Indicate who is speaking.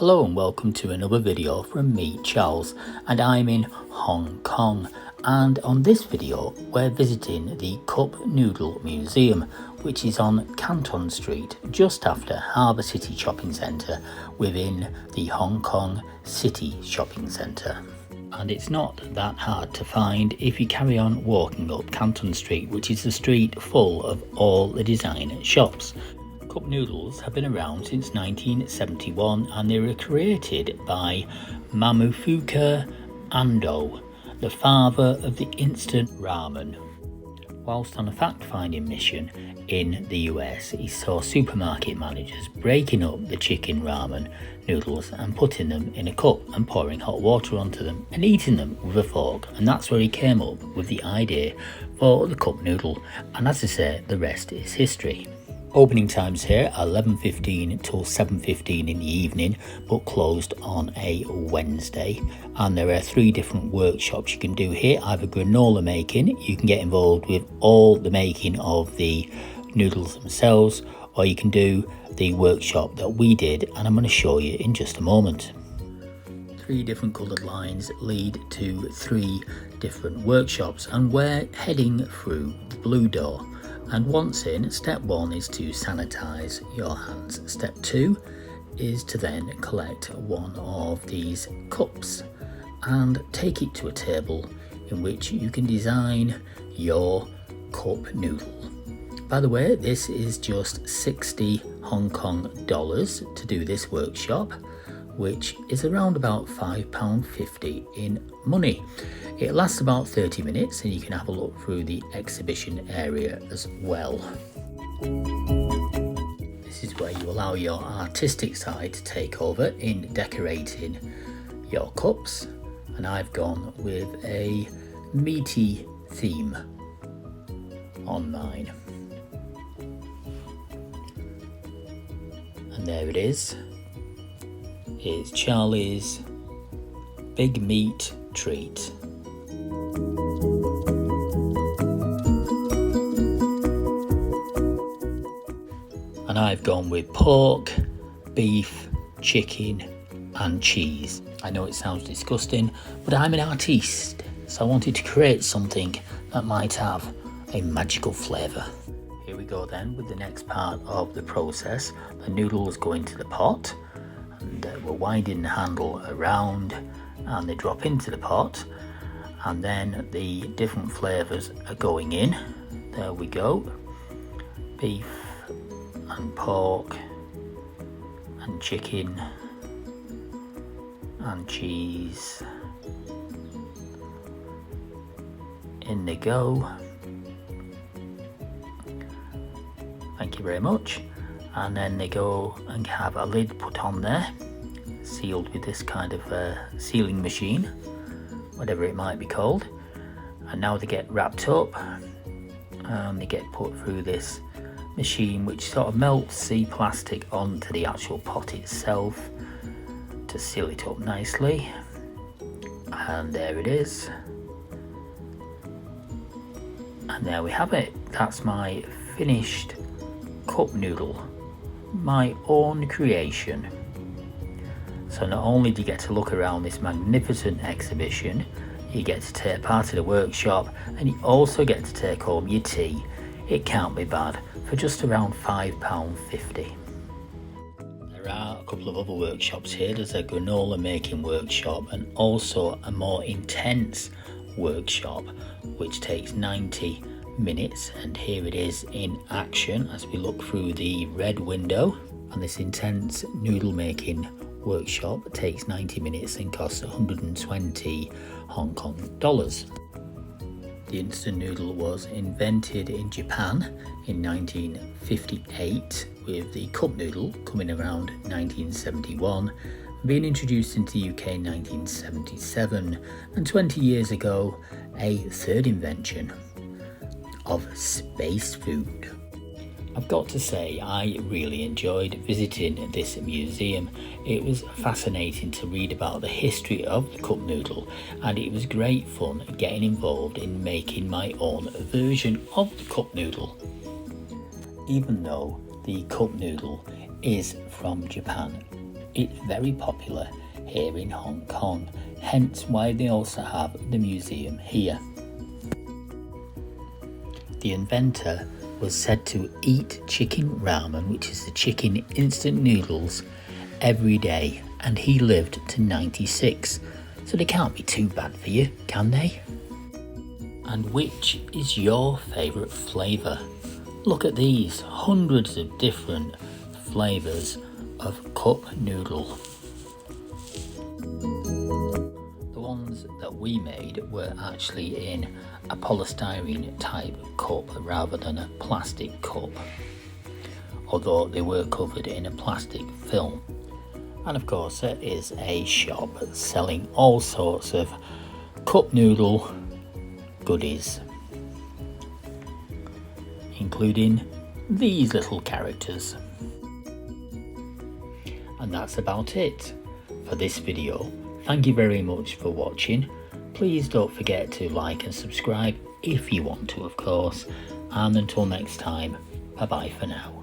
Speaker 1: Hello and welcome to another video from me, Charles, and I'm in Hong Kong, and on this video we're visiting the Cup Noodles Museum, which is on Canton Street just after Harbour City Shopping Centre within the Hong Kong City Shopping Centre. And it's not that hard to find if you carry on walking up Canton Street, which is a street full of all the designer shops. Cup noodles have been around since 1971 and they were created by Momofuku Ando, the father of the instant ramen. Whilst on a fact-finding mission in the US, he saw supermarket managers breaking up the chicken ramen noodles and putting them in a cup and pouring hot water onto them and eating them with a fork, and that's where he came up with the idea for the cup noodle, and as I say, the rest is history. Opening times here are 11:15 till 7:15 in the evening, but closed on a Wednesday. And there are 3 different workshops you can do here. Either granola making, you can get involved with all the making of the noodles themselves, or you can do the workshop that we did, and I'm going to show you in just a moment. 3 different coloured lines lead to 3 different workshops, and we're heading through the blue door. And once in, step 1 is to sanitize your hands. Step 2 is to then collect one of these cups and take it to a table in which you can design your cup noodle. By the way, this is just 60 Hong Kong dollars to do this workshop, which is around about £5.50 in money. It lasts about 30 minutes and you can have a look through the exhibition area as well. This is where you allow your artistic side to take over in decorating your cups, and I've gone with a meaty theme on mine. And there it is. It's Charlie's Big Meat Treat. And I've gone with pork, beef, chicken and cheese. I know it sounds disgusting, but I'm an artiste, so I wanted to create something that might have a magical flavour. Here we go then with the next part of the process. The noodles go into the pot, and we're winding the handle around and they drop into the pot, and then the different flavours are going in. There we go. Beef and pork and chicken and cheese. In they go. Thank you very much. And then they go and have a lid put on there, sealed with this kind of sealing machine, whatever it might be called. And now they get wrapped up and they get put through this machine which sort of melts the plastic onto the actual pot itself to seal it up nicely. And there it is. And there we have it. That's my finished cup noodle, my own creation. So not only do you get to look around this magnificent exhibition, you get to take part in the workshop, and you also get to take home your tea. It can't be bad for just around £5.50. There are a couple of other workshops here. There's a granola making workshop and also a more intense workshop which takes 90 minutes, and here it is in action as we look through the red window. And this intense noodle making workshop takes 90 minutes and costs 120 Hong Kong dollars. The instant noodle was invented in Japan in 1958, with the cup noodle coming around 1971, being introduced into the UK in 1977, and 20 years ago a third invention of space food. I've got to say, I really enjoyed visiting this museum. It was fascinating to read about the history of the cup noodle, and it was great fun getting involved in making my own version of the cup noodle. Even though the cup noodle is from Japan, It's very popular here in Hong Kong, hence why they also have the museum here. The inventor was said to eat chicken ramen, which is the chicken instant noodles, every day, and he lived to 96, so they can't be too bad for you, can they? And which is your favourite flavour? Look at these, hundreds of different flavours of cup noodle. The ones that we made were actually in a polystyrene type cup rather than a plastic cup, although they were covered in a plastic film. And of course there is a shop selling all sorts of cup noodle goodies, including these little characters. And that's about it for this video. Thank you very much for watching. Please don't forget to like and subscribe if you want to, of course. And until next time, bye bye for now.